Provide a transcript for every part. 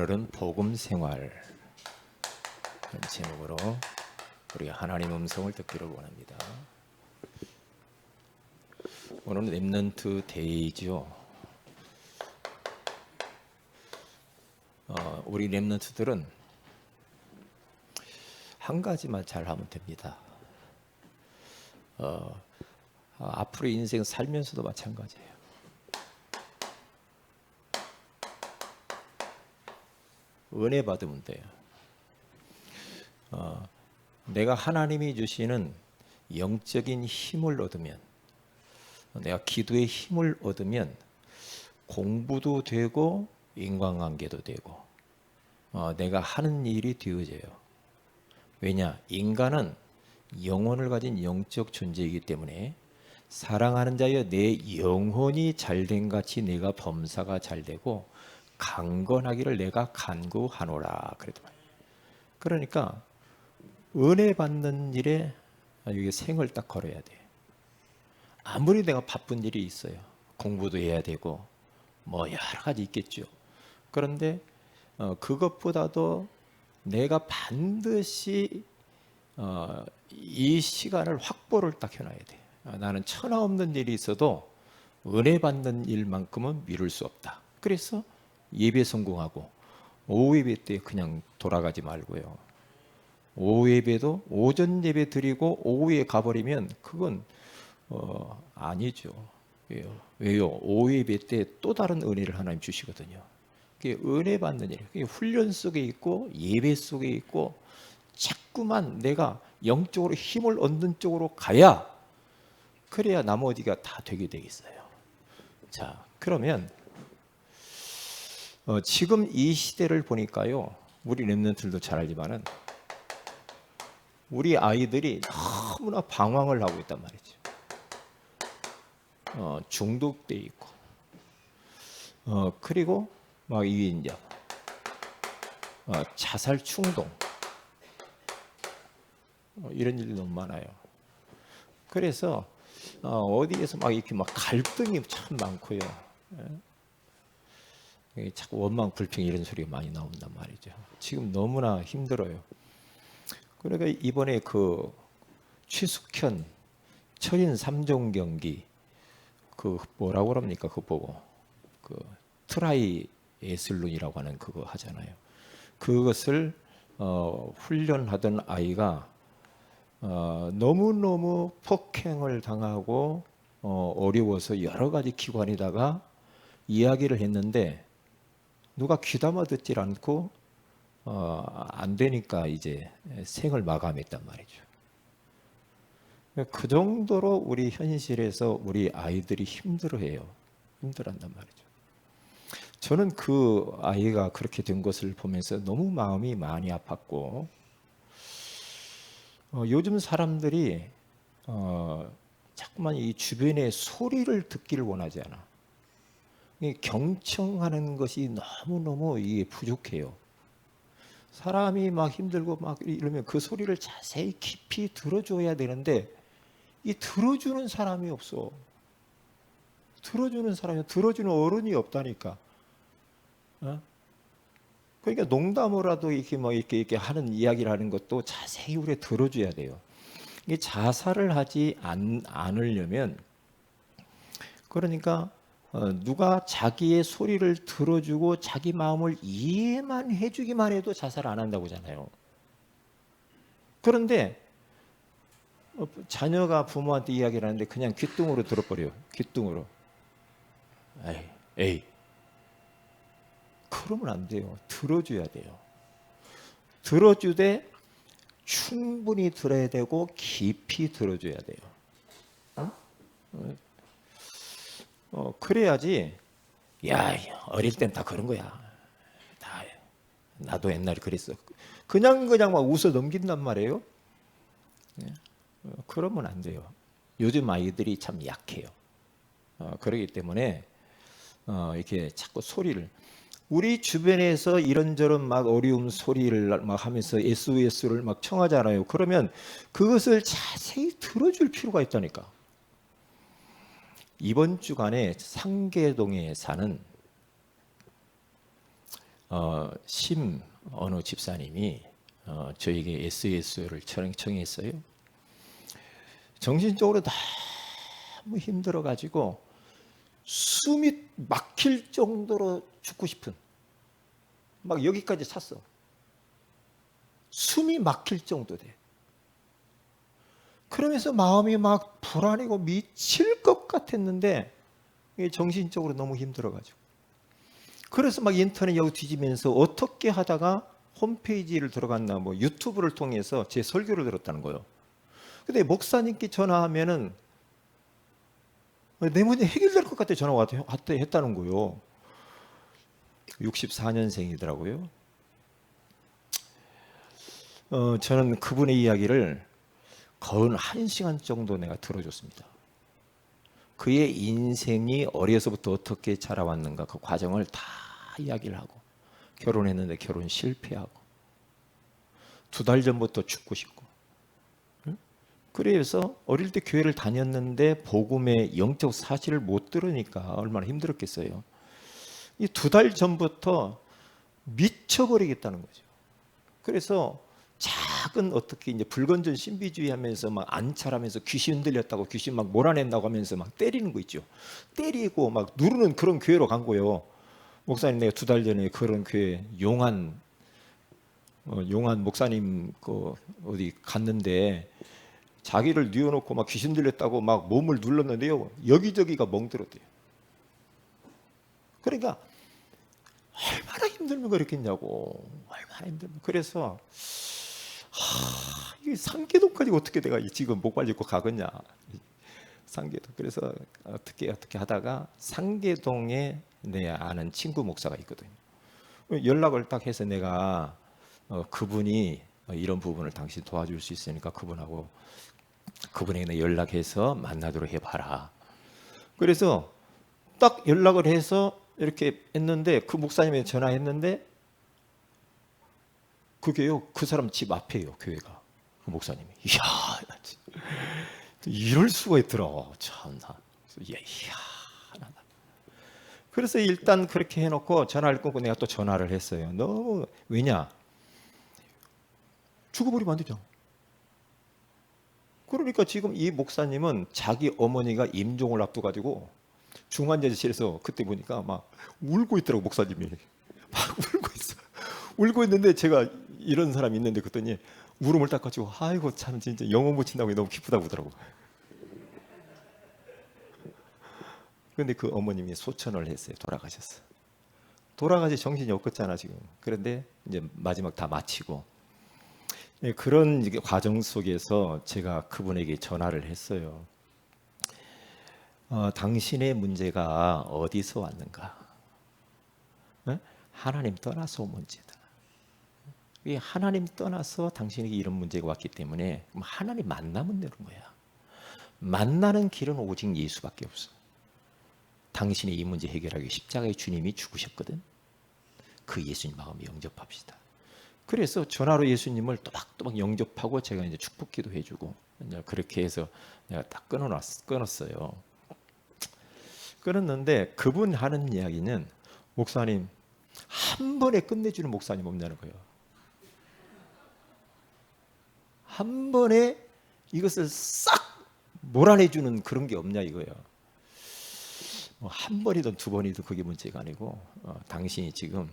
오늘은 복음 생활 제목으로 우리가 하나님 음성을 듣기를 원합니다. 오늘은 렘넌트 데이죠. 우리 렘넌트들은 한 가지만 잘하면 됩니다. 앞으로 인생 살면서도 마찬가지예요. 은혜 받으면 돼요. 내가 하나님이 주시는 영적인 힘을 얻으면, 내가 기도의 힘을 얻으면 공부도 되고 인간관계도 되고 내가 하는 일이 되어져요. 왜냐? 인간은 영혼을 가진 영적 존재이기 때문에 사랑하는 자여 내 영혼이 잘된 같이 내가 범사가 잘되고 강건하기를 내가 간구하노라 그랬더만. 그러니까 은혜 받는 일에 여기 생을 딱 걸어야 돼. 아무리 내가 바쁜 일이 있어요. 공부도 해야 되고 뭐 여러 가지 있겠죠. 그런데 그것보다도 내가 반드시 이 시간을 확보를 딱 해놔야 돼. 나는 천하 없는 일이 있어도 은혜 받는 일만큼은 미룰 수 없다. 그래서 예배 성공하고 오후 예배 때 그냥 돌아가지 말고요. 오후 예배도 오전 예배 드리고 오후에 가버리면 그건 아니죠. 왜요? 오후 예배 때 또 다른 은혜를 하나님 주시거든요. 그게 은혜 받는 일, 그게 훈련 속에 있고 예배 속에 있고 자꾸만 내가 영적으로 힘을 얻는 쪽으로 가야 그래야 나머지가 다 되게 되겠어요. 자, 그러면 지금 이 시대를 보니까요, 우리 렘넌트들도 잘 알지만은 우리 아이들이 너무나 방황을 하고 있단 말이죠. 중독돼 있고, 그리고 막 이게 이제 자살 충동 이런 일이 너무 많아요. 그래서 어디에서 막 이렇게 막 갈등이 참 많고요. 자꾸 원망 불평 이런 소리가 많이 나온단 말이죠. 지금 너무나 힘들어요. 그러니까 이번에 그 최숙현 철인 3종 경기 그 뭐라고 그럽니까? 그거 보고 그 트라이애슬론이라고 하는 그거 하잖아요. 그것을 훈련하던 아이가 너무너무 폭행을 당하고 어려워서 여러 가지 기관에다가 이야기를 했는데 누가 귀담아 듣질 않고 안 되니까 이제 생을 마감했단 말이죠. 그 정도로 우리 현실에서 우리 아이들이 힘들어한단 말이죠. 저는 그 아이가 그렇게 된 것을 보면서 너무 마음이 많이 아팠고 요즘 사람들이 자꾸만 이 주변의 소리를 듣기를 원하지 않아. 경청하는 것이 너무너무 이게 부족해요. 사람이 막 힘들고 막 이러면 그 소리를 자세히 깊이 들어줘야 되는데 이 들어주는 사람이 없어. 들어주는 어른이 없다니까. 그러니까 농담으로라도 이렇게 뭐 이렇게 하는 이야기를 하는 것도 자세히 우리가 들어줘야 돼요. 이게 자살을 하지 않으려면 그러니까 누가 자기의 소리를 들어주고 자기 마음을 이해만 해주기만 해도 자살 안 한다고 하잖아요. 그런데 자녀가 부모한테 이야기를 하는데 그냥 귓등으로 들어버려요. 귓등으로. 에이. 그러면 안 돼요. 들어줘야 돼요. 들어주되 충분히 들어야 되고 깊이 들어줘야 돼요. 그래야지. 야, 어릴 땐 다 그런 거야. 나도 옛날에 그랬어. 그냥 막 웃어 넘긴단 말이에요. 그러면 안 돼요. 요즘 아이들이 참 약해요. 그렇기 때문에 이렇게 자꾸 소리를 우리 주변에서 이런저런 막 어려움 소리를 막 하면서 SOS를 막 청하잖아요. 그러면 그것을 자세히 들어줄 필요가 있다니까. 이번 주간에 상계동에 사는 심 어느 집사님이 저에게 SOS를 청했어요. 정신적으로 너무 힘들어가지고 숨이 막힐 정도로 죽고 싶은, 막 여기까지 찼어. 숨이 막힐 정도 돼. 그러면서 마음이 막 불안하고 미칠 것 같았는데 정신적으로 너무 힘들어가지고, 그래서 막 인터넷 여기 뒤지면서 어떻게 하다가 홈페이지를 들어갔나, 뭐 유튜브를 통해서 제 설교를 들었다는 거예요. 근데 목사님께 전화하면은 내 문제 해결될 것 같아 전화가 했다는 거예요. 64년생이더라고요. 저는 그분의 이야기를 거의 1시간 정도 내가 들어줬습니다. 그의 인생이 어려서부터 어떻게 자라왔는가 그 과정을 다 이야기를 하고, 결혼했는데 결혼 실패하고 2달 전부터 죽고 싶고, 그래서 어릴 때 교회를 다녔는데 복음의 영적 사실을 못 들으니까 얼마나 힘들었겠어요. 이 2달 전부터 미쳐버리겠다는 거죠. 그래서 작은 어떻게 이제 불건전 신비주의 하면서 막 안찰하면서 귀신 흔들렸다고 귀신 막 몰아낸다고 하면서 막 때리는 거 있죠. 때리고 막 누르는 그런 교회로 간 거예요. 목사님, 내가 2달 전에 그런 교회 용한 목사님 그 어디 갔는데 자기를 뉘어놓고 막 귀신 들렸다고 막 몸을 눌렀는데요, 여기저기가 멍들었대요. 그러니까 얼마나 힘들면 그렇겠냐고, 얼마나 힘들면. 그래서 이 상계동까지 어떻게 내가 지금 목발 입고 가겠냐, 상계동. 그래서 어떻게 하다가 상계동에 내 아는 친구 목사가 있거든요. 연락을 딱 해서 내가 그분이 이런 부분을 당신 도와줄 수 있으니까 그분에게 연락해서 만나도록 해봐라. 그래서 딱 연락을 해서 이렇게 했는데, 그 목사님에 전화했는데 그게요, 그 사람 집 앞에요, 교회가. 그 목사님이. 이야, 이럴 수가 있더라, 참나. 이야, 그래서 일단 그렇게 해놓고 전화를 끊고 내가 또 전화를 했어요. 너무, 왜냐, 죽어버리면 안 되죠. 그러니까 지금 이 목사님은 자기 어머니가 임종을 앞두가지고 중환자실에서 그때 보니까 막 울고 있더라고, 목사님이. 막 울고 있어. 울고 있는데 제가 이런 사람이 있는데 그랬더니 울음을 닦아주고, 아이고 참 진짜 영혼 붙인다고 너무 기쁘다고 하더라고. 그런데 그 어머님이 소천을 했어요. 돌아가셨어. 돌아가시 정신이 없겠잖아 지금. 그런데 이제 마지막 다 마치고, 그런 과정 속에서 제가 그분에게 전화를 했어요. 당신의 문제가 어디서 왔는가? 하나님 떠나서 온 문제다. 하나님 떠나서 당신에게 이런 문제가 왔기 때문에 하나님 만나면 되는 거야. 만나는 길은 오직 예수밖에 없어. 당신의 이 문제 해결하기 십자가의 주님이 죽으셨거든. 그 예수님 마음에 영접합시다. 그래서 전화로 예수님을 또박또박 영접하고 제가 이제 축복기도 해주고, 그렇게 해서 내가 딱 끊었어요. 끊었는데 그분 하는 이야기는, 목사님 한 번에 끝내주는 목사님 없냐는 거예요. 한 번에 이것을 싹 몰아내주는 그런 게 없냐 이거예요. 한 번이든 2번이든 그게 문제가 아니고, 당신이 지금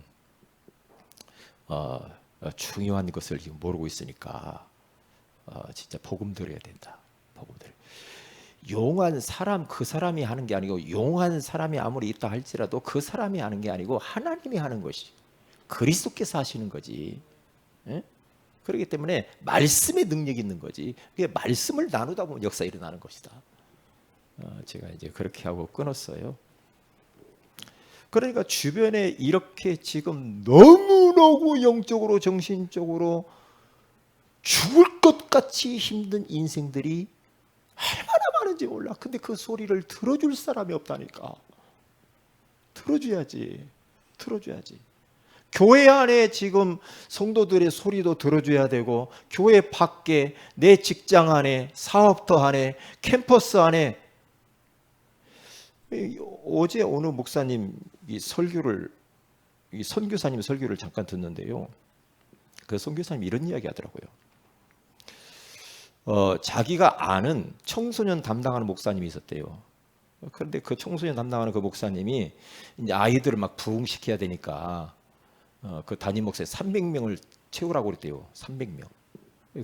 중요한 것을 지금 모르고 있으니까 진짜 복음 들어야 된다. 복음 들어. 용한 사람, 그 사람이 하는 게 아니고, 용한 사람이 아무리 있다 할지라도 그 사람이 하는 게 아니고 하나님이 하는 것이, 그리스도께서 하시는 거지. 예? 그렇기 때문에 말씀의 능력이 있는 거지. 그게 말씀을 나누다 보면 역사 일어나는 것이다. 제가 이제 그렇게 하고 끊었어요. 그러니까 주변에 이렇게 지금 너무너무 영적으로 정신적으로 죽을 것 같이 힘든 인생들이 얼마나 많은지 몰라. 근데 그 소리를 들어줄 사람이 없다니까. 들어줘야지. 교회 안에 지금 성도들의 소리도 들어줘야 되고, 교회 밖에, 내 직장 안에, 사업터 안에, 캠퍼스 안에. 어제 어느 목사님 이 설교를 이 선교사님 설교를 잠깐 듣는데요. 그 선교사님이 이런 이야기 하더라고요. 자기가 아는 청소년 담당하는 목사님이 있었대요. 그런데 그 청소년 담당하는 그 목사님이 이제 아이들을 막 부흥시켜야 되니까 그 담임 목사에 300명을 채우라고 그랬대요. 300명.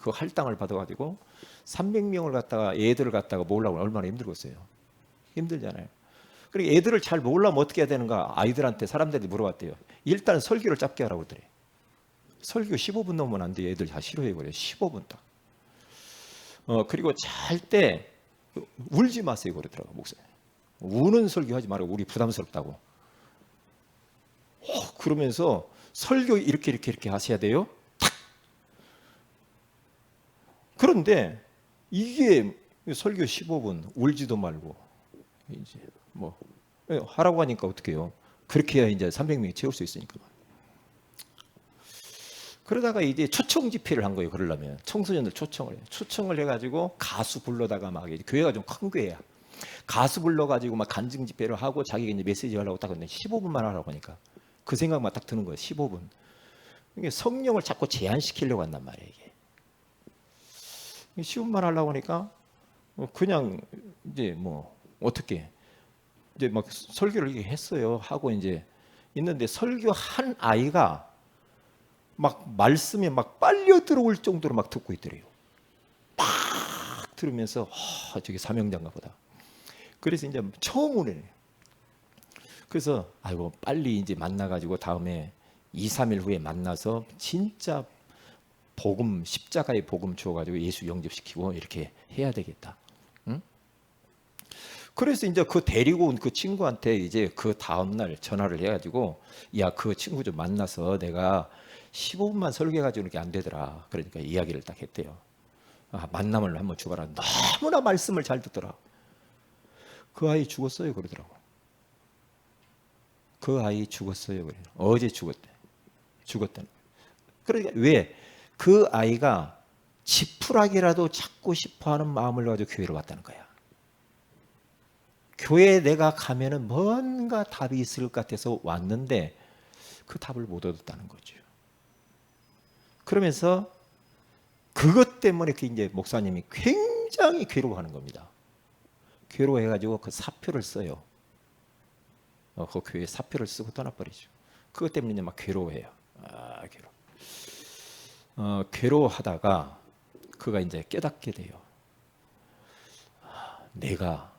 그 할당을 받아가지고 300명을 갖다가 애들을 갖다가 모으려고 얼마나 힘들겠어요. 힘들잖아요. 그리고 애들을 잘 모으려면 어떻게 해야 되는가? 아이들한테 사람들이 물어봤대요. 일단 설교를 짧게 하라고 그러더래. 설교 15분 넘으면 안 돼요. 애들 다 싫어해버려요. 15분 딱. 그리고 잘 때 울지 마세요 그러더라고요. 목사님. 우는 설교하지 말고 우리 부담스럽다고. 그러면서 설교 이렇게 하셔야 돼요. 탁. 그런데 이게 설교 15분 울지도 말고 이제 뭐 하라고 하니까 어떻게 해요? 그렇게 해야 이제 300명이 채울 수 있으니까. 그러다가 이제 초청 집회를 한 거예요. 그러려면 청소년들 초청을 해가지고 가수 불러다가 막 교회가 좀 큰 교회야. 가수 불러가지고 막 간증 집회를 하고 자기가 이제 메시지 하려고 딱 했는데 15분만 하라고 하니까 그 생각만 딱 드는 거예요. 15분. 이게 성령을 자꾸 제한시키려고 한단 말이에요. 이게 15분만 하려고 하니까 그냥 이제 뭐 어떻게 이제 막 설교를 이렇게 했어요. 하고 이제 있는데 설교한 아이가 막 말씀에 막 빨려 들어올 정도로 막 듣고 있더래요. 막 들으면서 저게 사명자인가 보다. 그래서 이제 처음 오네. 그래서 아이고 빨리 이제 만나가지고 다음에 2, 3일 후에 만나서 진짜 복음 십자가의 복음 주어가지고 예수 영접시키고 이렇게 해야 되겠다. 응? 그래서 이제 그 데리고 온 그 친구한테 이제 그 다음날 전화를 해가지고 야 그 친구 좀 만나서 내가 15분만 설교해가지고 이렇게 안 되더라. 그러니까 이야기를 딱 했대요. 만남을 한번 주봐라. 너무나 말씀을 잘 듣더라. 그 아이 죽었어요 그러더라고. 그 아이 죽었어요 그래. 어제 죽었대. 죽었다는. 그러니까 왜? 그 아이가 지푸라기라도 찾고 싶어하는 마음을 가지고 교회로 왔다는 거야. 교회에 내가 가면은 뭔가 답이 있을 것 같아서 왔는데 그 답을 못 얻었다는 거죠. 그러면서 그것 때문에 그 이제 목사님이 굉장히 괴로워하는 겁니다. 괴로워해가지고 그 사표를 써요. 그 교회 사표를 쓰고 떠나버리죠. 그것 때문에 이제 막 괴로워해요. 괴로워하다가 그가 이제 깨닫게 돼요. 내가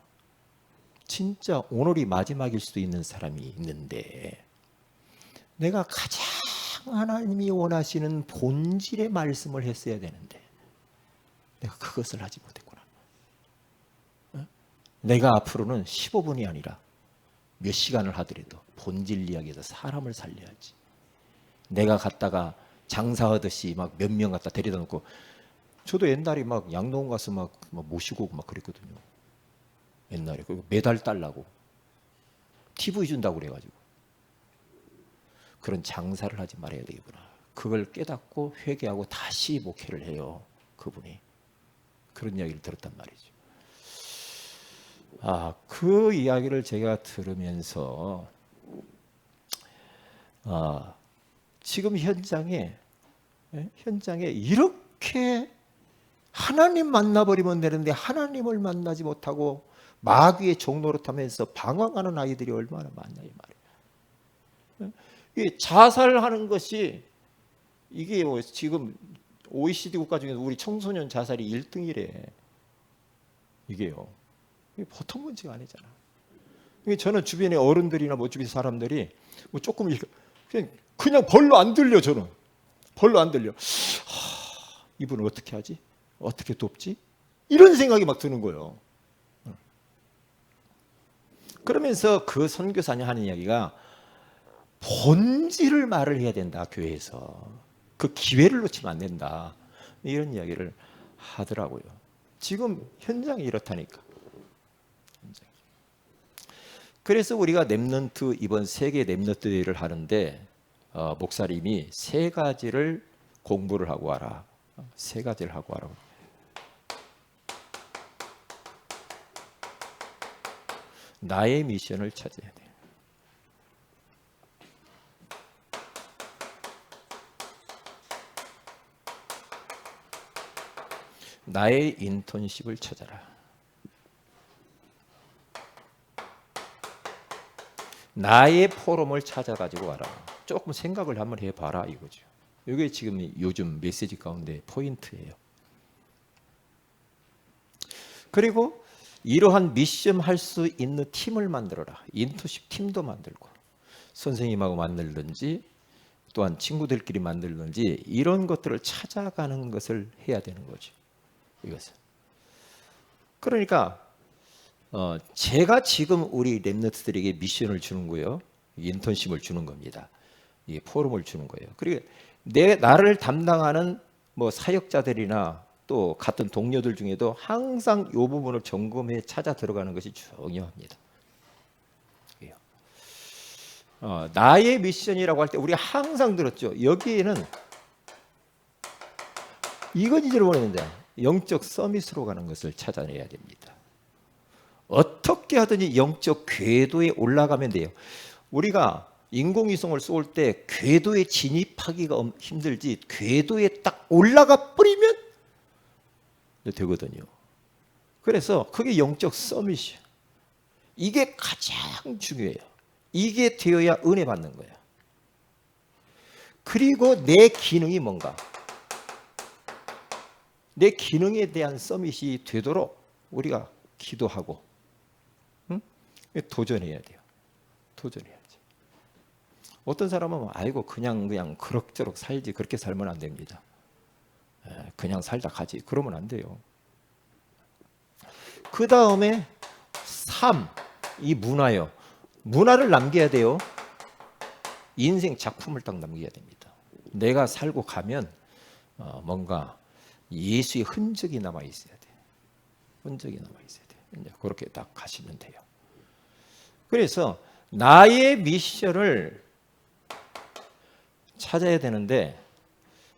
진짜 오늘이 마지막일 수도 있는 사람이 있는데 내가 가장 하나님이 원하시는 본질의 말씀을 했어야 되는데 내가 그것을 하지 못했구나. 내가 앞으로는 15분이 아니라 몇 시간을 하더라도 본질 이야기에서 사람을 살려야지. 내가 갔다가 장사하듯이 막 몇 명 갖다 데려다 놓고 저도 옛날에 막 양농 가서 막 모시고 오고 막 그랬거든요. 옛날에 매달 달라고 TV 준다고 그래가지고 그런 장사를 하지 말아야 되겠구나. 그걸 깨닫고 회개하고 다시 목회를 해요. 그분이 그런 이야기를 들었단 말이죠. 그 이야기를 제가 들으면서 지금 현장에 이렇게 하나님 만나버리면 되는데 하나님을 만나지 못하고 마귀의 종노릇하면서 방황하는 아이들이 얼마나 많냐 이 말이에요. 이 자살하는 것이 이게 지금 OECD 국가 중에서 우리 청소년 자살이 1등이래. 이게요. 이게 보통 문제가 아니잖아. 저는 주변에 어른들이나 주변 사람들이 조금 그냥 벌로 안 들려. 저는 벌로 안 들려. 이분을 어떻게 하지? 어떻게 돕지? 이런 생각이 막 드는 거예요. 그러면서 그 선교사님 하는 이야기가 본질을 말을 해야 된다. 교회에서 그 기회를 놓치면 안 된다. 이런 이야기를 하더라고요. 지금 현장이 이렇다니까. 그래서 우리가 렘넌트 이번 세계 렘넌트를 하는데 목사님이 3가지를 공부를 하고 와라. 3가지를 하고 와라. 나의 미션을 찾아야 돼. 나의 인턴십을 찾아라. 나의 포럼을 찾아가지고 와라. 조금 생각을 한번 해봐라 이거죠. 이게 지금 요즘 메시지 가운데 포인트예요. 그리고 이러한 미션 할 수 있는 팀을 만들어라. 인턴십 팀도 만들고 선생님하고 만들든지 또한 친구들끼리 만들든지 이런 것들을 찾아가는 것을 해야 되는 거죠. 이것은. 그러니까 제가 지금 우리 랩너트들에게 미션을 주는 거예요. 인턴십을 주는 겁니다. 이 포럼을 주는 거예요. 그리고 나를 담당하는 뭐 사역자들이나 또 같은 동료들 중에도 항상 이 부분을 점검해 찾아 들어가는 것이 중요합니다. 나의 미션이라고 할 때 우리가 항상 들었죠. 여기에는 이건 잊어버렸는데 영적 서밋으로 가는 것을 찾아내야 됩니다. 어떻게 하든지 영적 궤도에 올라가면 돼요. 우리가 인공위성을 쏠 때 궤도에 진입하기가 힘들지 궤도에 딱 올라가 버리면 되거든요. 그래서 그게 영적 서밋이에요. 이게 가장 중요해요. 이게 되어야 은혜 받는 거예요. 그리고 내 기능이 뭔가? 내 기능에 대한 서밋이 되도록 우리가 기도하고 도전해야 돼요. 도전해야지. 어떤 사람은 아이고 그냥 그럭저럭 살지 그렇게 살면 안 됩니다. 그냥 살다 가지 그러면 안 돼요. 그 다음에 3, 이 문화요. 문화를 남겨야 돼요. 인생 작품을 딱 남겨야 됩니다. 내가 살고 가면 뭔가 예수의 흔적이 남아 있어야 돼. 흔적이 남아 있어야 돼. 이제 그렇게 딱 가시면 돼요. 그래서 나의 미션을 찾아야 되는데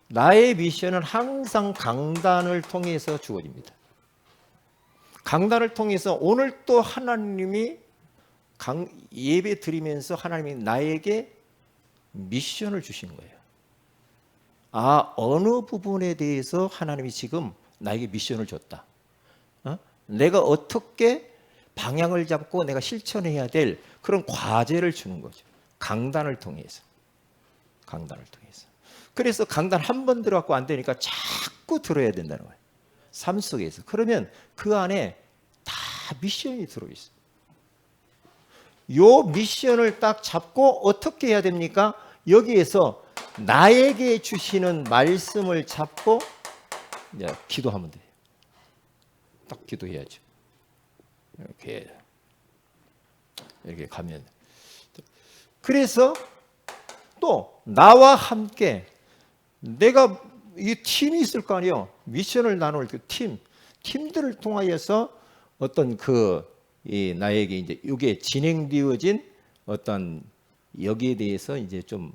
나의 미션은 항상 강단을 통해서 주어집니다. 강단을 통해서 오늘 또 하나님이 예배 드리면서 하나님이 나에게 미션을 주신 거예요. 어느 부분에 대해서 하나님이 지금 나에게 미션을 줬다. 내가 어떻게 방향을 잡고 내가 실천해야 될 그런 과제를 주는 거죠. 강단을 통해서. 강단을 통해서. 그래서 강단 한 번 들어갖고 안 되니까 자꾸 들어야 된다는 거예요. 삶 속에서. 그러면 그 안에 다 미션이 들어있어요. 요 미션을 딱 잡고 어떻게 해야 됩니까? 여기에서 나에게 주시는 말씀을 잡고 이제 기도하면 돼요. 딱 기도해야죠. 이렇게 가면. 그래서 또 나와 함께 내가 이 팀이 있을 거 아니에요. 미션을 나눌 그 팀들을 통하여서 어떤 나에게 이제 이게 진행되어진 어떤 여기에 대해서 이제 좀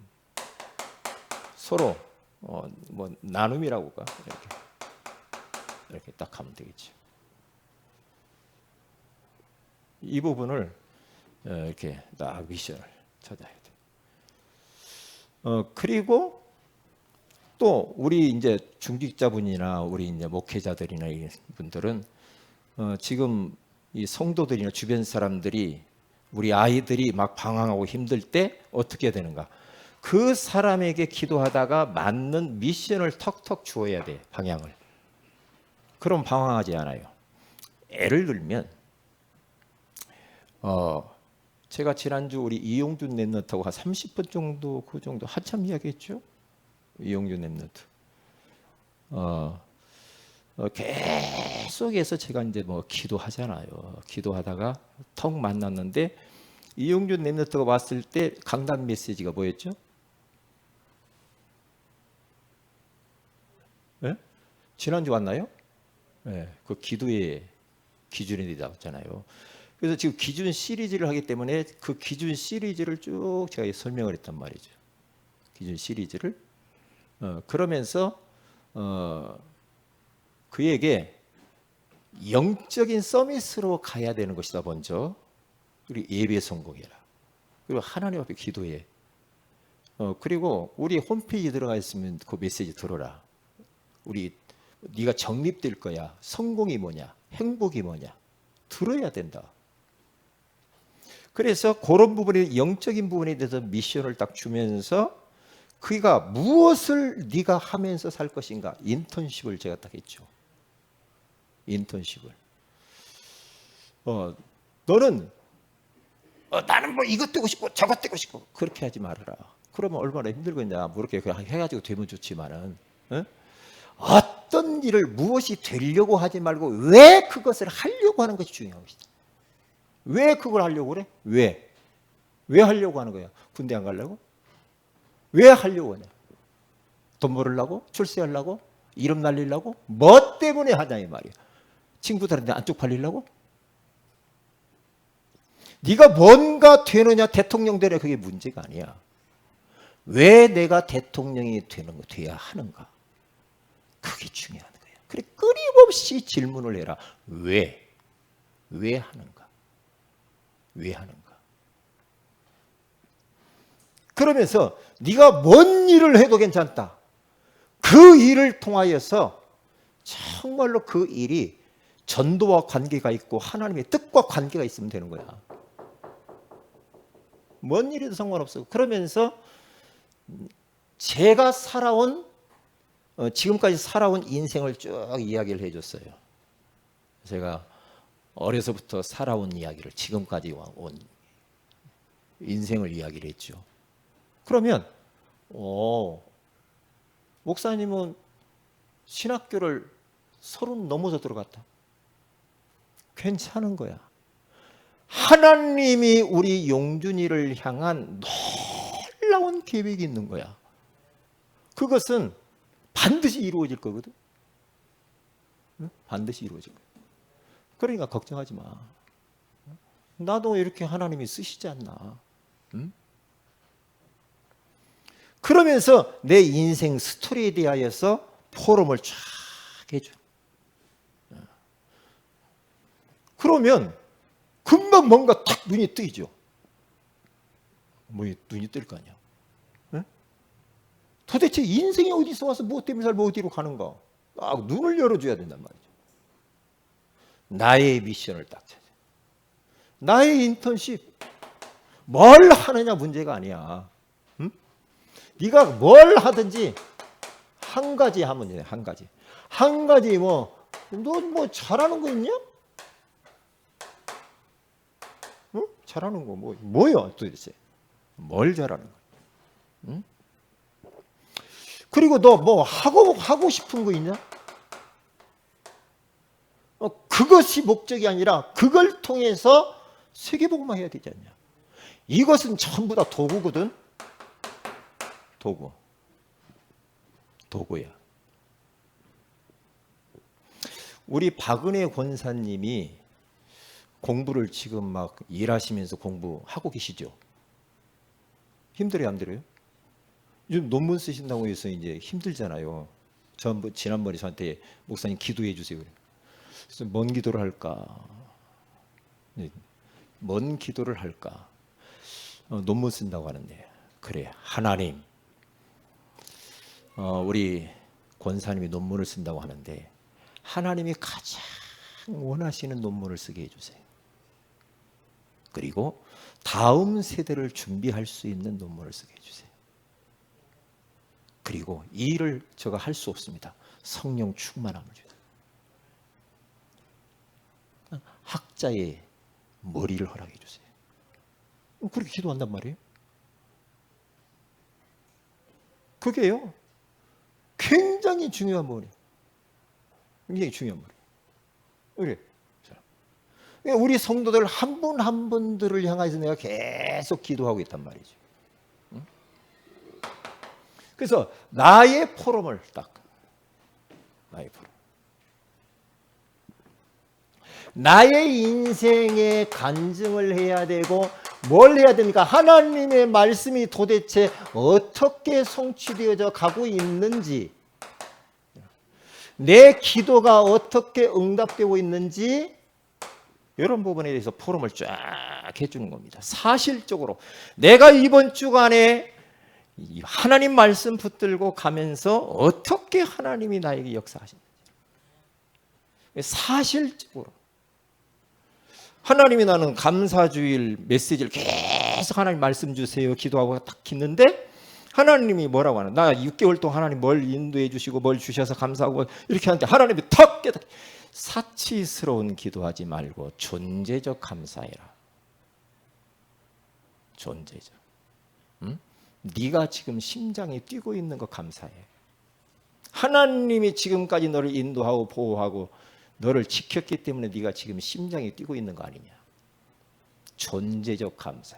서로 뭐 나눔이라고 할까 이렇게 딱 하면 되겠죠. 이 부분을 이렇게 딱 미션을 찾아야 돼. 그리고 또 우리 이제 중직자분이나 우리 이제 목회자들이나 이런 분들은 지금 이 성도들이나 주변 사람들이 우리 아이들이 막 방황하고 힘들 때 어떻게 해야 되는가? 그 사람에게 기도하다가 맞는 미션을 턱턱 주어야 돼, 방향을. 그럼 방황하지 않아요. 예를 들면 제가 지난주 우리 이용준 랩너트하고 한 30분 정도 그 정도 한참 이야기했죠. 이용준 랩너트. 계속해서 제가 이제 뭐 기도하잖아요. 기도하다가 턱 만났는데 이용준 랩너트가 왔을 때 강단 메시지가 뭐였죠? 네? 지난주 왔나요? 네, 그 기도의 기준이 나왔잖아요. 그래서 지금 기준 시리즈를 하기 때문에 그 기준 시리즈를 쭉 제가 설명을 했단 말이죠. 기준 시리즈를 그러면서 그에게 영적인 서밋으로 가야 되는 것이다. 먼저 우리 예배 성공해라. 그리고 하나님 앞에 기도해. 그리고 우리 홈페이지 들어가 있으면 그 메시지 들어라. 우리 네가 정립될 거야. 성공이 뭐냐, 행복이 뭐냐 들어야 된다. 그래서 그런 부분에, 영적인 부분에 대해서 미션을 딱 주면서 그가 무엇을 네가 하면서 살 것인가, 인턴십을 제가 딱 했죠. 인턴십을. 너는 나는 뭐 이것 되고 싶고 저것 되고 싶고 그렇게 하지 말아라. 그러면 얼마나 힘들겠냐. 뭐 이렇게 해가지고 되면 좋지만은, 어떤 일을 무엇이 되려고 하지 말고 왜 그것을 하려고 하는 것이 중요한 것이다. 왜 그걸 하려고 그래? 왜 하려고 하는 거야? 군대 안 가려고? 왜 하려고 하냐? 돈 벌으려고? 출세하려고? 이름 날리려고? 뭐 때문에 하냐 이 말이야. 친구들한테 안 쪽팔리려고? 네가 뭔가 되느냐, 대통령 되느냐, 그게 문제가 아니야. 왜 내가 대통령이 돼야 하는가? 그게 중요한 거야. 그래, 끊임없이 질문을 해라. 왜 하는가? 왜 하는가? 그러면서 네가 뭔 일을 해도 괜찮다. 그 일을 통하여서 정말로 그 일이 전도와 관계가 있고 하나님의 뜻과 관계가 있으면 되는 거야. 뭔 일이도 상관없어. 그러면서 제가 지금까지 살아온 인생을 쭉 이야기를 해줬어요. 제가 어려서부터 살아온 이야기를, 지금까지 온 인생을 이야기를 했죠. 그러면 목사님은 신학교를 30 넘어서 들어갔다. 괜찮은 거야. 하나님이 우리 용준이를 향한 놀라운 계획이 있는 거야. 그것은 반드시 이루어질 거거든. 반드시 이루어질 거야. 그러니까 걱정하지 마. 나도 이렇게 하나님이 쓰시지 않나. 그러면서 내 인생 스토리에 대하여서 포럼을 쫙 해줘. 그러면 금방 뭔가 탁 눈이 뜨이죠. 뭐 눈이 뜰 거 아니야. 네? 도대체 인생이 어디서 와서 무엇 때문에 살고 어디로 가는가? 딱 눈을 열어줘야 된단 말이죠. 나의 미션을 딱 찾아. 나의 인턴십. 뭘 하느냐 문제가 아니야. 응? 네가 뭘 하든지 한 가지 하면 돼. 한 가지. 한 가지 너 뭐 잘하는 거 있냐? 응? 잘하는 거 뭐야 도대체? 뭘 잘하는 거야? 응? 그리고 너 뭐 하고 싶은 거 있냐? 그것이 목적이 아니라 그걸 통해서 세계복음화 해야 되지 않냐? 이것은 전부 다 도구거든. 도구야. 우리 박은혜 권사님이 공부를 지금 막 일하시면서 공부하고 계시죠? 힘들어요, 안 힘들어요? 요즘 논문 쓰신다고 해서 이제 힘들잖아요. 지난번에 저한테 목사님 기도해 주세요. 그래서 뭔 기도를 할까? 뭔 기도를 할까? 논문 쓴다고 하는데, 그래, 하나님, 우리 권사님이 논문을 쓴다고 하는데 하나님이 가장 원하시는 논문을 쓰게 해주세요. 그리고 다음 세대를 준비할 수 있는 논문을 쓰게 해주세요. 그리고 이 일을 제가 할 수 없습니다. 성령 충만함을 주세요. 학자의 머리를 허락해 주세요. 그렇게 기도한단 말이에요. 그게요, 굉장히 중요한 부분이에요. 굉장히 중요한 부분이에요. 그래. 우리 성도들 한 분 한 분들을 향해서 내가 계속 기도하고 있단 말이죠. 그래서 나의 포럼을 나의 인생에 간증을 해야 되고 뭘 해야 됩니까? 하나님의 말씀이 도대체 어떻게 성취되어져 가고 있는지, 내 기도가 어떻게 응답되고 있는지, 이런 부분에 대해서 포럼을 쫙 해주는 겁니다. 사실적으로 내가 이번 주간에 하나님 말씀 붙들고 가면서 어떻게 하나님이 나에게 역사하시는지, 사실적으로 하나님이 나는 감사주일 메시지를 계속 하나님 말씀 주세요 기도하고 딱 있는데 하나님이 뭐라고 하나? 나 6개월 동안 하나님 뭘 인도해 주시고 뭘 주셔서 감사하고 이렇게 하는데 하나님이 턱 깨닫게 사치스러운 기도하지 말고 존재적 감사해라. 존재적. 응? 네가 지금 심장이 뛰고 있는 거 감사해. 하나님이 지금까지 너를 인도하고 보호하고 너를 지켰기 때문에 네가 지금 심장이 뛰고 있는 거 아니냐. 존재적 감사.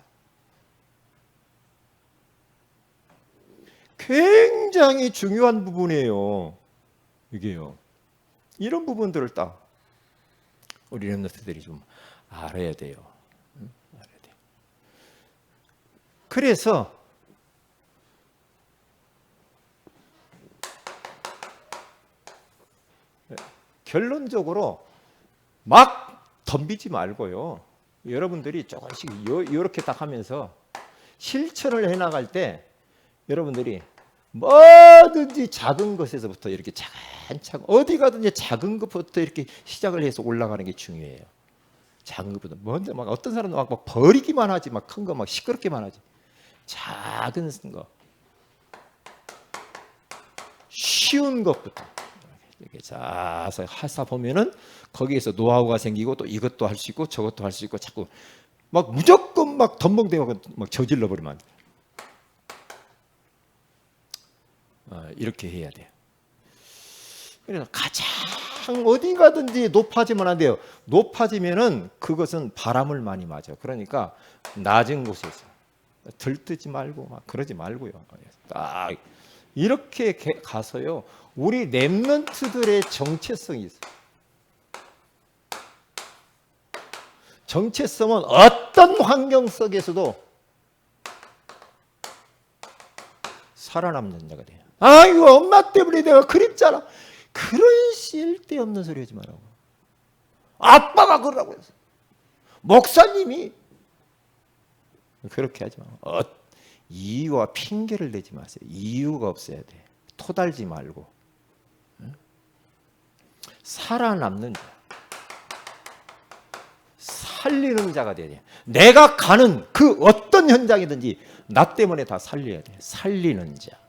굉장히 중요한 부분이에요. 이게요. 이런 부분들을 딱 우리 렘넌트들이 좀 알아야 돼요. 알아야 돼요. 그래서 결론적으로 막 덤비지 말고요. 여러분들이 조금씩 이렇게 딱 하면서 실천을 해나갈 때 여러분들이 뭐든지 작은 것에서부터 이렇게 차근차근 어디 가든지 작은 것부터 이렇게 시작을 해서 올라가는 게 중요해요. 작은 것부터 먼저 막 어떤 사람은 막 버리기만 하지 막 큰 거 막 시끄럽게만 하지. 작은 거 쉬운 것부터 이렇게 자서 하다 보면은 거기에서 노하우가 생기고 또 이것도 할 수 있고 저것도 할 수 있고 자꾸 막 무조건 막 덤벙대고 막 저질러 버리면 안 돼. 이렇게 해야 돼요. 그래서 가장 어디 가든지 높아지면 안 돼요. 높아지면은 그것은 바람을 많이 맞아요. 그러니까 낮은 곳에서 들뜨지 말고 막 그러지 말고요. 딱 이렇게 가서요. 우리 렘넌트들의 정체성이 있어요. 정체성은 어떤 환경 속에서도 살아남는 자가 돼요. 아, 이거 엄마 때문에 내가 그립잖아. 그런 쓸데없는 소리 하지 말라고. 아빠가 그러라고 했어. 목사님이 그렇게 하지 마. 이유와 핑계를 대지 마세요. 이유가 없어야 돼. 토달지 말고. 살아남는 자. 살리는 자가 돼야 돼. 내가 가는 그 어떤 현장이든지 나 때문에 다 살려야 돼. 살리는 자.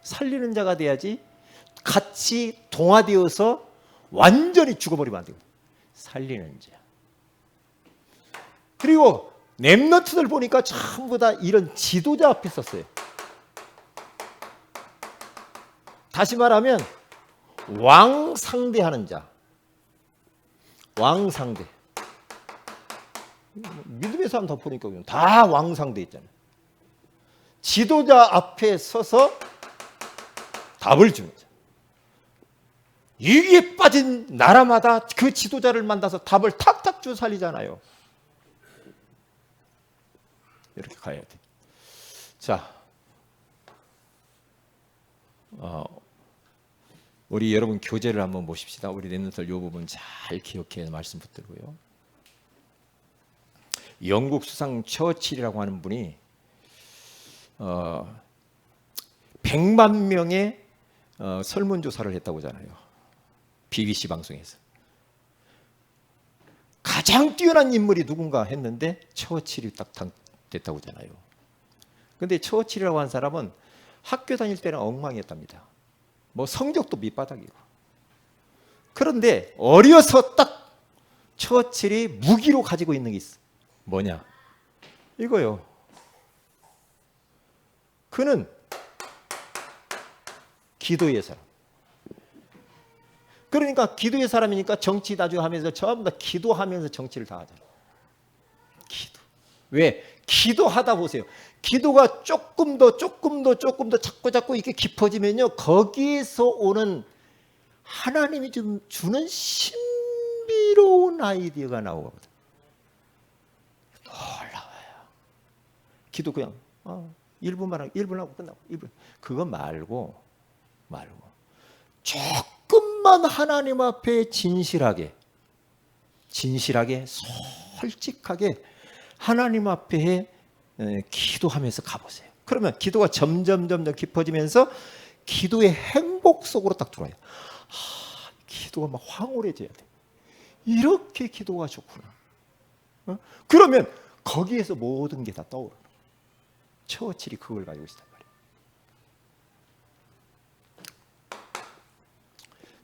살리는 자가 돼야지 같이 동화되어서 완전히 죽어버리면 안 되고 살리는 자. 그리고 렘넌트들 보니까 전부 다 이런 지도자 앞에 썼어요. 다시 말하면 왕 상대하는 자. 왕 상대. 믿음의 사람 다 보니까 다 왕 상대 있잖아요. 지도자 앞에 서서 답을 주는 자. 위기에 빠진 나라마다 그 지도자를 만나서 답을 탁탁 주 살리잖아요. 이렇게 가야 돼. 자, 우리 여러분 교재를 한번 보십시다. 우리 렘넌트들 이 부분 잘 기억해 말씀 붙들고요. 영국 수상 처칠이라고 하는 분이 100만 명의 설문조사를 했다고 하잖아요. BBC 방송에서. 가장 뛰어난 인물이 누군가 했는데 처칠이 딱 됐다고 하잖아요. 그런데 처칠이라고 하는 사람은 학교 다닐 때는 엉망이었답니다. 뭐 성적도 밑바닥이고. 그런데 어려서 딱 처칠이 무기로 가지고 있는 게 있어. 뭐냐? 이거요. 그는 기도의 사람. 그러니까 기도의 사람이니까 정치 나중에 하면서 전부 다 기도하면서 정치를 다 하잖아요. 기도. 왜? 기도하다 보세요. 기도가 조금 더 자꾸 이렇게 깊어지면요. 거기에서 오는 하나님이 좀 주는 신비로운 아이디어가 나오거든. 놀라워요. 기도 그냥 1분 하고 끝나고 1분. 그거 말고 조금만 하나님 앞에 진실하게 솔직하게 하나님 앞에 기도하면서 가보세요. 그러면 기도가 점점 깊어지면서 기도의 행복 속으로 딱 들어와요. 기도가 막 황홀해져야 돼. 이렇게 기도가 좋구나. 그러면 거기에서 모든 게 다 떠오르는 거예요. 처칠이 그걸 가지고 있단 말이에요.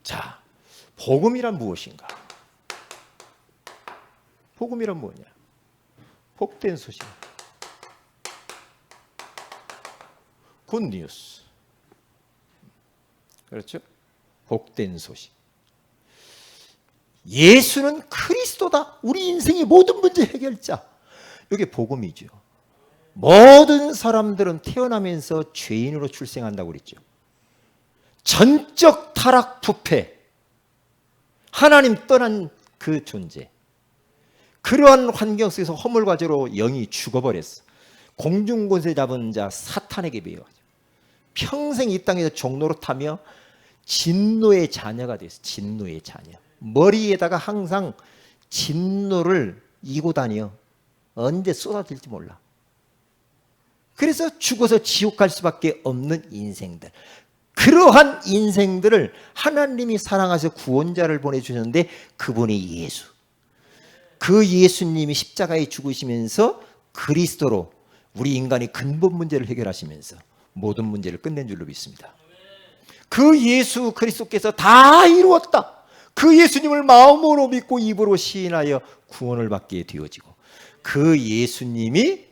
자, 복음이란 무엇인가? 복음이란 뭐냐? 복된 소식. 굿뉴스. 그렇죠? 복된 소식. 예수는 그리스도다. 우리 인생의 모든 문제 해결자. 이게 복음이죠. 모든 사람들은 태어나면서 죄인으로 출생한다고 그랬죠. 전적 타락 부패. 하나님 떠난 그 존재. 그러한 환경 속에서 허물과 죄로 영이 죽어버렸어. 공중권세 잡은 자 사탄에게 매여가지고 평생 이 땅에서 종로로 타며 진노의 자녀가 됐어. 진노의 자녀. 머리에다가 항상 진노를 이고 다녀. 언제 쏟아질지 몰라. 그래서 죽어서 지옥 갈 수밖에 없는 인생들. 그러한 인생들을 하나님이 사랑하셔서 구원자를 보내주셨는데 그분이 예수. 그 예수님이 십자가에 죽으시면서 그리스도로 우리 인간의 근본 문제를 해결하시면서 모든 문제를 끝낸 줄로 믿습니다. 그 예수 그리스도께서 다 이루었다. 그 예수님을 마음으로 믿고 입으로 시인하여 구원을 받게 되어지고 그 예수님이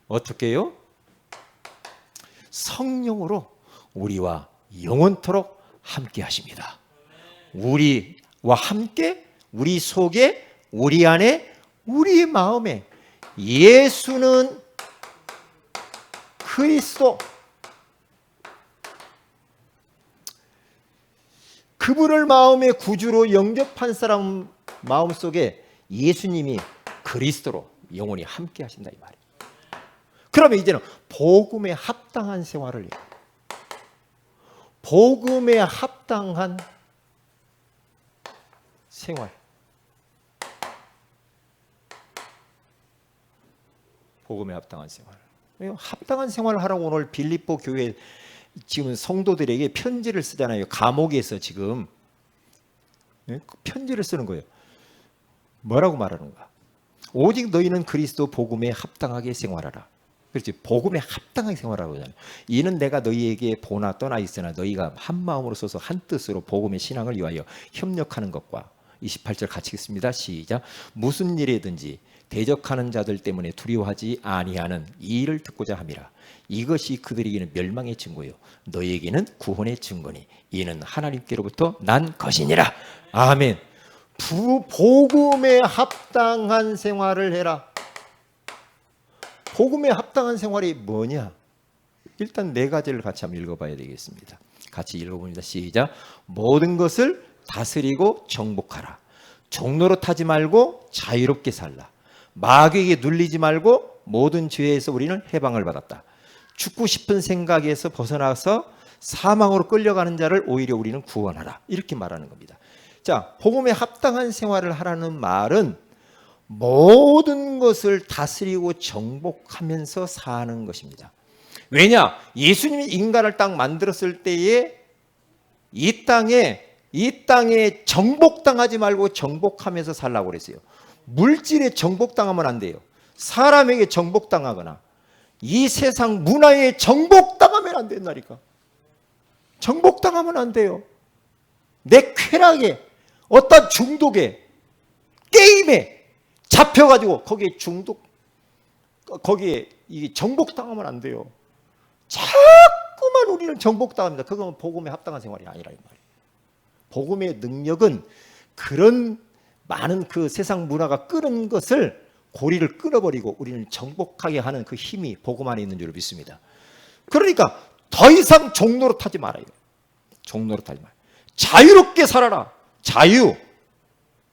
어떻게 해요? 성령으로 우리와 영원토록 함께 하십니다. 우리와 함께 우리 속에 우리 안에 우리 마음에 예수는 그리스도 그분을 마음의 구주로 영접한 사람 마음속에 예수님이 그리스도로 영원히 함께 하신다 이 말이에요. 그러면 이제는 복음에 합당한 생활을 해요. 복음에 합당한 생활. 복음에 합당한 생활. 합당한 생활을 하라고 오늘 빌립보 교회 지금 성도들에게 편지를 쓰잖아요. 감옥에서 지금 편지를 쓰는 거예요. 뭐라고 말하는가? 오직 너희는 그리스도 복음에 합당하게 생활하라. 그렇지. 복음에 합당하게 생활하라고 하잖아요. 이는 내가 너희에게 보나 떠나 있으나 너희가 한 마음으로 서서 한 뜻으로 복음의 신앙을 위하여 협력하는 것과 28절 같이 읽습니다. 시작. 무슨 일이든지 대적하는 자들 때문에 두려워하지 아니하는 이 일을 듣고자 함이라. 이것이 그들에게는 멸망의 증거요 너희에게는 구원의 증거니 이는 하나님께로부터 난 것이니라. 아멘. 복음에 합당한 생활을 해라. 복음에 합당한 생활이 뭐냐? 일단 네 가지를 같이 한번 읽어봐야 되겠습니다. 같이 읽어봅니다. 시작. 모든 것을 다스리고 정복하라. 종로로 타지 말고 자유롭게 살라. 마귀에게 눌리지 말고 모든 죄에서 우리는 해방을 받았다. 죽고 싶은 생각에서 벗어나서 사망으로 끌려가는 자를 오히려 우리는 구원하라. 이렇게 말하는 겁니다. 자, 복음에 합당한 생활을 하라는 말은 모든 것을 다스리고 정복하면서 사는 것입니다. 왜냐? 예수님이 인간을 딱 만들었을 때에 이 땅에 정복당하지 말고 정복하면서 살라고 그랬어요. 물질에 정복당하면 안 돼요. 사람에게 정복당하거나 이 세상 문화에 정복당하면 안 된다니까. 정복당하면 안 돼요. 내 쾌락에 어떤 중독에 게임에 잡혀가지고 거기에 거기에 이게 정복당하면 안 돼요. 자꾸만 우리는 정복당합니다. 그건 복음에 합당한 생활이 아니라 이 말이에요. 복음의 능력은 그런 많은 그 세상 문화가 끄는 것을 고리를 끊어버리고 우리는 정복하게 하는 그 힘이 복음 안에 있는 줄 믿습니다. 그러니까 더 이상 종로로 타지 말아요. 종로로 타지 말아요. 자유롭게 살아라. 자유.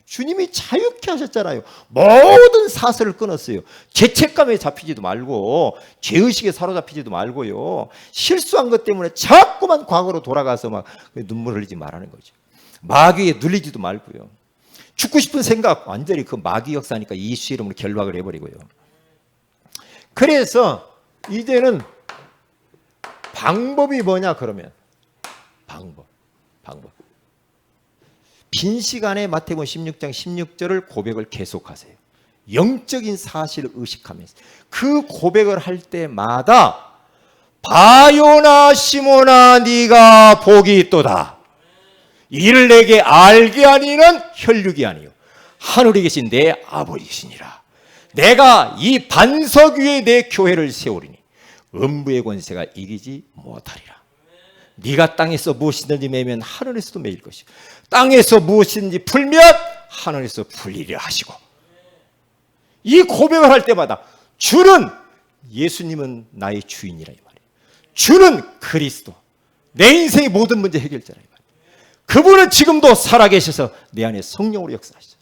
주님이 자유케 하셨잖아요. 모든 사슬을 끊었어요. 죄책감에 잡히지도 말고 죄의식에 사로잡히지도 말고요. 실수한 것 때문에 자꾸만 과거로 돌아가서 막 눈물 흘리지 말라는 거죠. 마귀에 눌리지도 말고요. 죽고 싶은 생각 완전히 그 마귀 역사니까 예수 이름으로 결박을 해버리고요. 그래서 이제는 방법이 뭐냐 그러면 방법. 빈 시간에 마태복음 16장 16절을 고백을 계속하세요. 영적인 사실을 의식하면서 그 고백을 할 때마다 바요나 시몬아 네가 복이 있도다. 이를 내게 알게 하니는 혈육이 아니요 하늘에 계신 내 아버지시니라. 내가 이 반석 위에 내 교회를 세우리니 음부의 권세가 이기지 못하리라. 네가 땅에서 무엇이든지 매면 하늘에서도 매일 것이고 땅에서 무엇이든지 풀면 하늘에서 풀리려 하시고. 이 고백을 할 때마다 주는, 예수님은 나의 주인이라 이 말이에요. 주는 그리스도, 내 인생의 모든 문제 해결자라 이 말이에요. 그분은 지금도 살아계셔서 내 안에 성령으로 역사하시죠.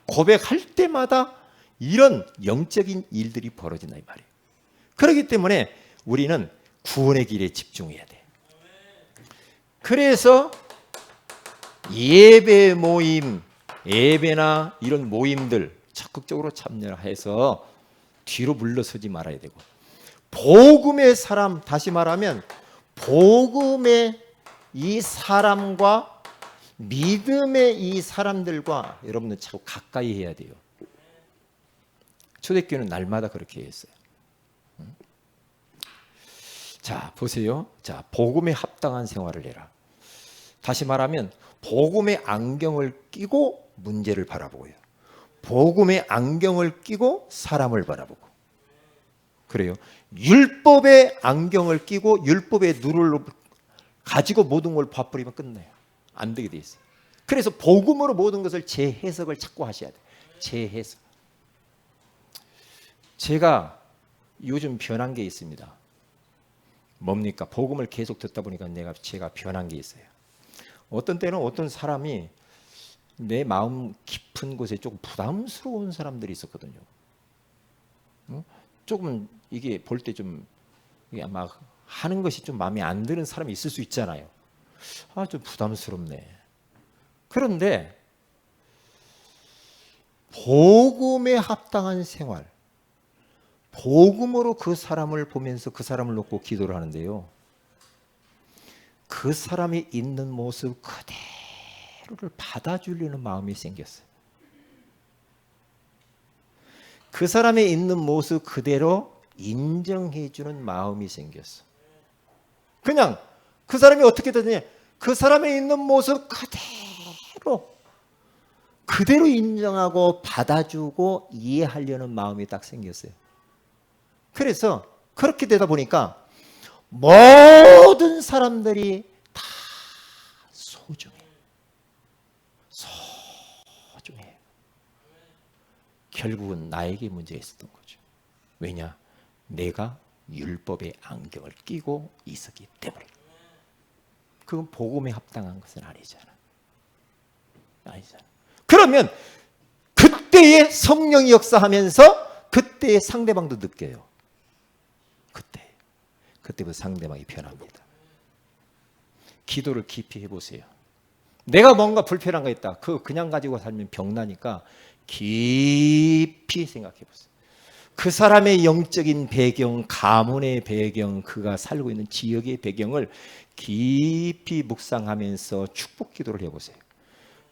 고백할 때마다 이런 영적인 일들이 벌어진다 이 말이에요. 그렇기 때문에 우리는 구원의 길에 집중해야 돼. 그래서 예배 모임, 예배나 이런 모임들 적극적으로 참여해서 뒤로 물러서지 말아야 되고, 복음의 사람, 다시 말하면 복음의 이 사람과 믿음의 이 사람들과 여러분들 자꾸 가까이 해야 돼요. 초대교회는 날마다 그렇게 했어요. 자, 보세요. 자, 복음에 합당한 생활을 해라. 다시 말하면 복음의 안경을 끼고 문제를 바라보고요. 복음의 안경을 끼고 사람을 바라보고. 그래요. 율법의 안경을 끼고 율법의 누를 가지고 모든 걸 봐버리면 끝나요. 안 되게 돼 있어요. 그래서 복음으로 모든 것을 재해석을 자꾸 하셔야 돼요. 재해석. 제가 요즘 변한 게 있습니다. 뭡니까? 복음을 계속 듣다 보니까 제가 변한 게 있어요. 어떤 때는 어떤 사람이 내 마음 깊은 곳에 조금 부담스러운 사람들이 있었거든요. 조금 이게 볼 때 좀 막 하는 것이 좀 마음에 안 드는 사람이 있을 수 있잖아요. 좀 부담스럽네. 그런데 복음에 합당한 생활, 복음으로 그 사람을 보면서 그 사람을 놓고 기도를 하는데요. 그 사람이 있는 모습 그대로를 받아주려는 마음이 생겼어요. 그 사람의 있는 모습 그대로 인정해주는 마음이 생겼어. 그냥 그 사람이 어떻게 되느냐, 그 사람의 있는 모습 그대로 인정하고 받아주고 이해하려는 마음이 딱 생겼어요. 그래서 그렇게 되다 보니까 모든 사람들이 다 소중해. 결국은 나에게 문제가 있었던 거죠. 왜냐? 내가 율법의 안경을 끼고 있었기 때문에. 그건 복음에 합당한 것은 아니잖아. 그러면 그때의 성령이 역사하면서 그때의 상대방도 느껴요. 그때부터 상대방이 변합니다. 기도를 깊이 해보세요. 내가 뭔가 불편한 거 있다. 그냥 가지고 살면 병나니까 깊이 생각해 보세요. 그 사람의 영적인 배경, 가문의 배경, 그가 살고 있는 지역의 배경을 깊이 묵상하면서 축복 기도를 해보세요.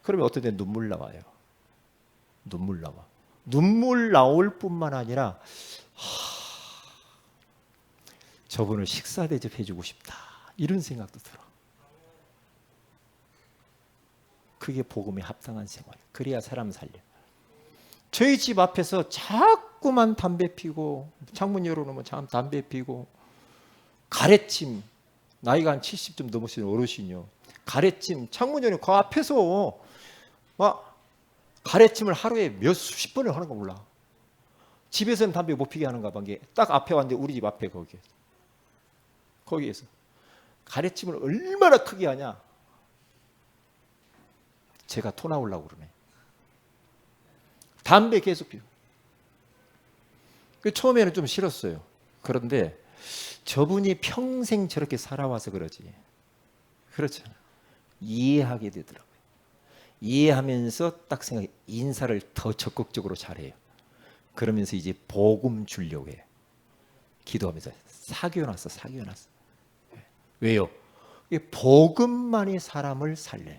그러면 어떤 때 눈물 나와요. 눈물 나올 뿐만 아니라 저분을 식사 대접해주고 싶다. 이런 생각도 들어. 그게 복음에 합당한 생활. 그래야 사람 살려. 저희 집 앞에서 자꾸만 담배 피고, 창문 열어놓으면 참 담배 피고, 가래침, 나이가 한 70좀 넘으신 어르신이요. 가래침, 창문 열어놓으면 그 앞에서 막 가래침을 하루에 수십 번을 하는 거 몰라. 집에서는 담배 못 피게 하는가 봐. 딱 앞에 왔는데 우리 집 앞에 거기에서 가래침을 얼마나 크게 하냐. 제가 토 나오려고 그러네. 담배 계속 피우고. 처음에는 좀 싫었어요. 그런데 저분이 평생 저렇게 살아와서 그러지. 그렇잖아. 이해하게 되더라고요. 이해하면서 딱 생각해. 인사를 더 적극적으로 잘해요. 그러면서 이제 복음 주려고 해요. 기도하면서 사귀어놨어. 왜요? 복음만이 사람을 살려요.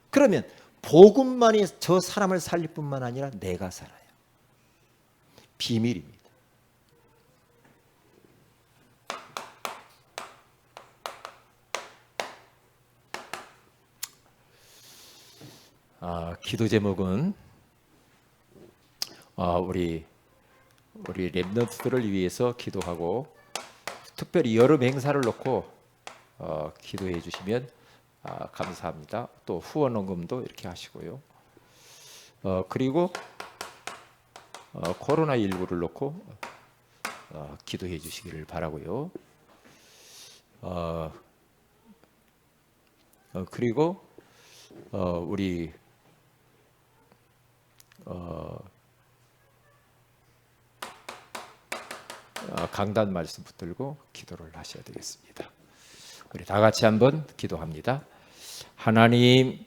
그러면 복음만이 저 사람을 살릴 뿐만 아니라 내가 살아요. 비밀입니다. 기도 제목은 우리 랩런트들을 위해서 기도하고, 특별히 여름 행사를 놓고 기도해 주시면 감사합니다. 또 후원 헌금도 이렇게 하시고요. 그리고 코로나19를 놓고 기도해 주시기를 바라고요. 그리고 우리 강단 말씀 붙들고 기도를 하셔야 되겠습니다. 우리 다 같이 한번 기도합니다. 하나님,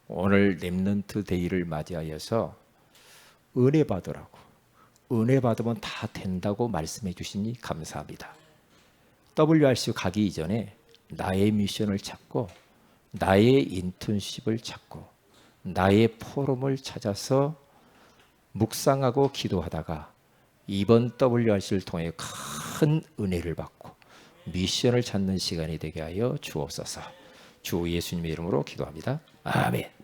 오늘 렘넌트 데이를 맞이하여서 은혜 받으라고, 은혜 받으면 다 된다고 말씀해 주시니 감사합니다. WRC 가기 이전에 나의 미션을 찾고, 나의 인턴십을 찾고, 나의 포럼을 찾아서 묵상하고 기도하다가 이번 WRC를 통해 큰 은혜를 받고 미션을 찾는 시간이 되게 하여 주옵소서. 주 예수님의 이름으로 기도합니다. 아멘.